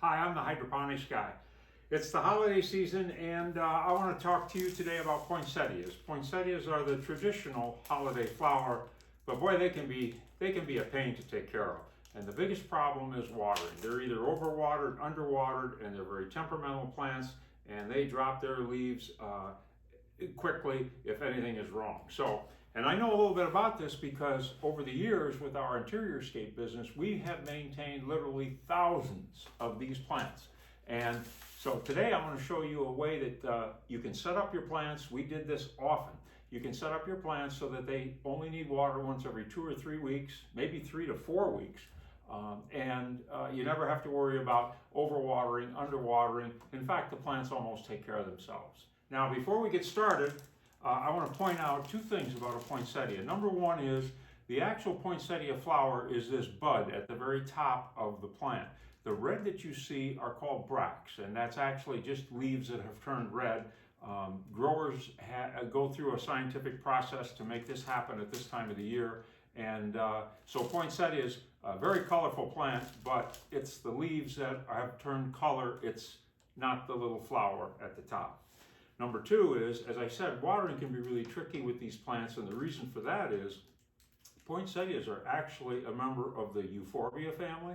Hi, I'm the hydroponics guy. It's the holiday season and I want to talk to you today about poinsettias. Poinsettias are the traditional holiday flower, but boy, they can be a pain to take care of. And the biggest problem is watering. They're either overwatered, underwatered, and they're very temperamental plants, and they drop their leaves quickly if anything is wrong. And I know a little bit about this because over the years with our interior scape business, we have maintained literally thousands of these plants. And so today I'm going to show you a way that you can set up your plants. We did this often. You can set up your plants so that they only need water once every 2 or 3 weeks, maybe 3 to 4 weeks. You never have to worry about overwatering, underwatering. In fact, the plants almost take care of themselves. Now, before we get started, I want to point out two things about a poinsettia. Number one is the actual poinsettia flower is this bud at the very top of the plant. The red that you see are called bracts, and that's actually just leaves that have turned red. Growers go through a scientific process to make this happen at this time of the year. And so poinsettia is a very colorful plant, but it's the leaves that have turned color. It's not the little flower at the top. Number two is, as I said, watering can be really tricky with these plants, and the reason for that is poinsettias are actually a member of the euphorbia family,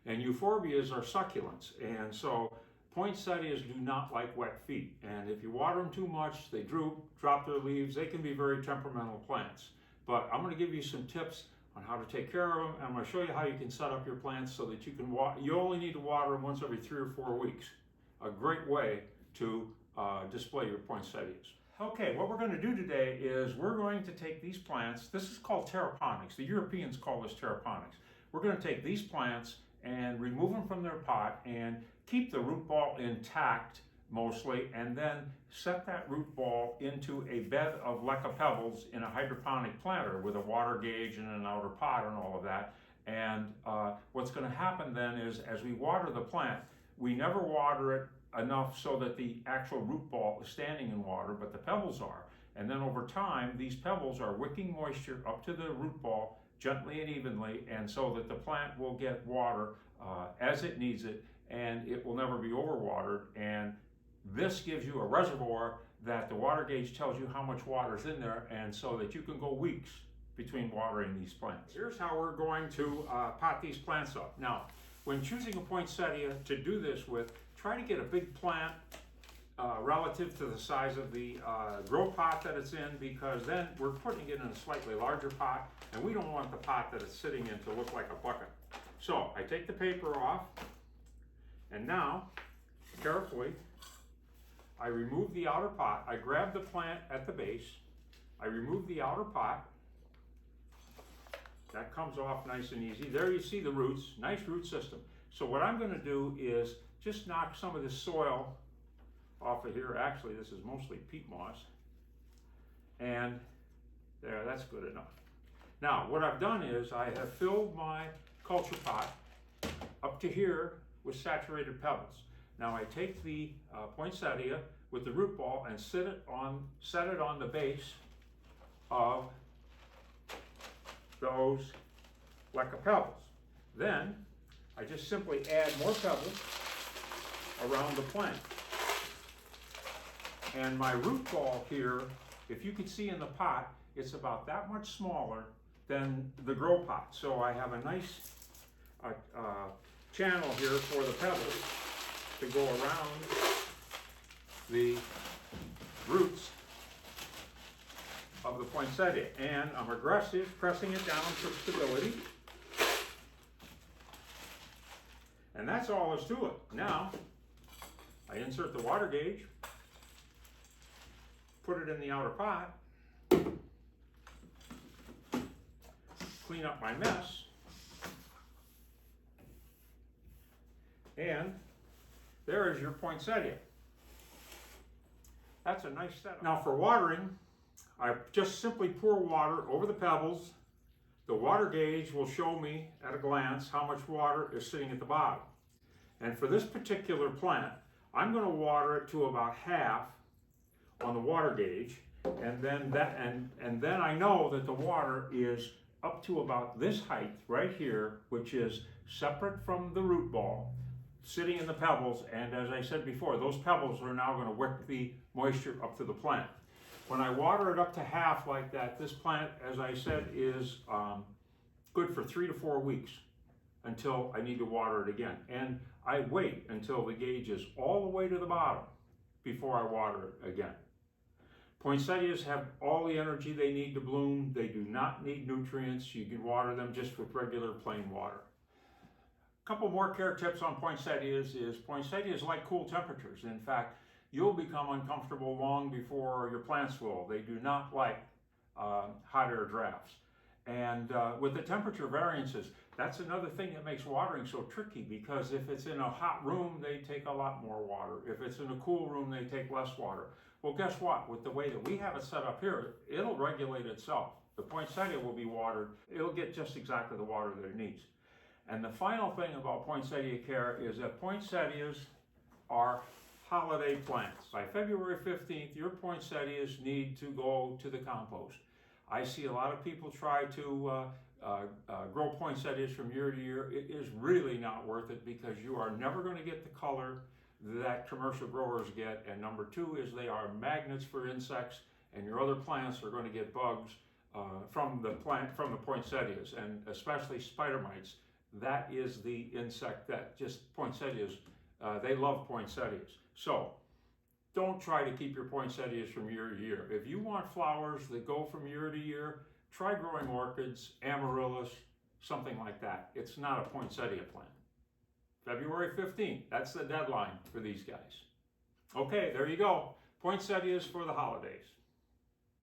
and euphorbias are succulents, and so poinsettias do not like wet feet, and if you water them too much, they droop, drop their leaves. They can be very temperamental plants. But I'm going to give you some tips on how to take care of them, and I'm going to show you how you can set up your plants so that you can you only need to water them once every 3 or 4 weeks. A great way to display your poinsettias. Okay, what we're going to do today is we're going to take these plants. This is called terraponics. The Europeans call this terraponics. We're going to take these plants and remove them from their pot and keep the root ball intact mostly, and then set that root ball into a bed of leca pebbles in a hydroponic planter with a water gauge and an outer pot and all of that. And what's going to happen then is, as we water the plant, we never water it enough so that the actual root ball is standing in water, but the pebbles are. And then over time, these pebbles are wicking moisture up to the root ball gently and evenly, and so that the plant will get water as it needs it, and it will never be overwatered. And this gives you a reservoir that the water gauge tells you how much water is in there, and so that you can go weeks between watering these plants. Here's how we're going to pot these plants up. Now, when choosing a poinsettia to do this with, try to get a big plant relative to the size of the grow pot that it's in, because then we're putting it in a slightly larger pot, and we don't want the pot that it's sitting in to look like a bucket. So I take the paper off, and now, carefully, I remove the outer pot. I grab the plant at the base. I remove the outer pot. That comes off nice and easy. There you see the roots, nice root system. So what I'm going to do is just knock some of this soil off of here. Actually, this is mostly peat moss. And there, that's good enough. Now, what I've done is I have filled my culture pot up to here with saturated pebbles. Now I take the poinsettia with the root ball and set it on the base of those leca pebbles. Then I just simply add more pebbles around the plant. And my root ball here, if you can see in the pot, it's about that much smaller than the grow pot. So I have a nice channel here for the pebbles to go around the roots of the poinsettia. And I'm aggressive, pressing it down for stability. And that's all there's to it. Now, I insert the water gauge, put it in the outer pot, clean up my mess, and there is your poinsettia. That's a nice setup. Now for watering, I just simply pour water over the pebbles. The water gauge will show me at a glance how much water is sitting at the bottom. And for this particular plant, I'm going to water it to about half on the water gauge, and then I know that the water is up to about this height right here, which is separate from the root ball, sitting in the pebbles, and as I said before, those pebbles are now going to wick the moisture up to the plant. When I water it up to half like that, this plant, as I said, is good for 3 to 4 weeks until I need to water it again. And I wait until the gauge is all the way to the bottom before I water it again. Poinsettias have all the energy they need to bloom. They do not need nutrients. You can water them just with regular plain water. A couple more care tips on poinsettias is poinsettias like cool temperatures. In fact, you'll become uncomfortable long before your plants will. They do not like hot air drafts. And with the temperature variances, that's another thing that makes watering so tricky, because if it's in a hot room, they take a lot more water. If it's in a cool room, they take less water. Well, guess what? With the way that we have it set up here, it'll regulate itself. The poinsettia will be watered. It'll get just exactly the water that it needs. And the final thing about poinsettia care is that poinsettias are holiday plants. By February 15th, your poinsettias need to go to the compost. I see a lot of people try to grow poinsettias from year to year. It is really not worth it, because you are never going to get the color that commercial growers get. And number two is they are magnets for insects, and your other plants are going to get bugs from the poinsettias, and especially spider mites. That is the insect that just poinsettias, they love poinsettias. So don't try to keep your poinsettias from year to year. If you want flowers that go from year to year, try growing orchids, amaryllis, something like that. It's not a poinsettia plant. February 15th, that's the deadline for these guys. Okay, there you go. Poinsettias for the holidays.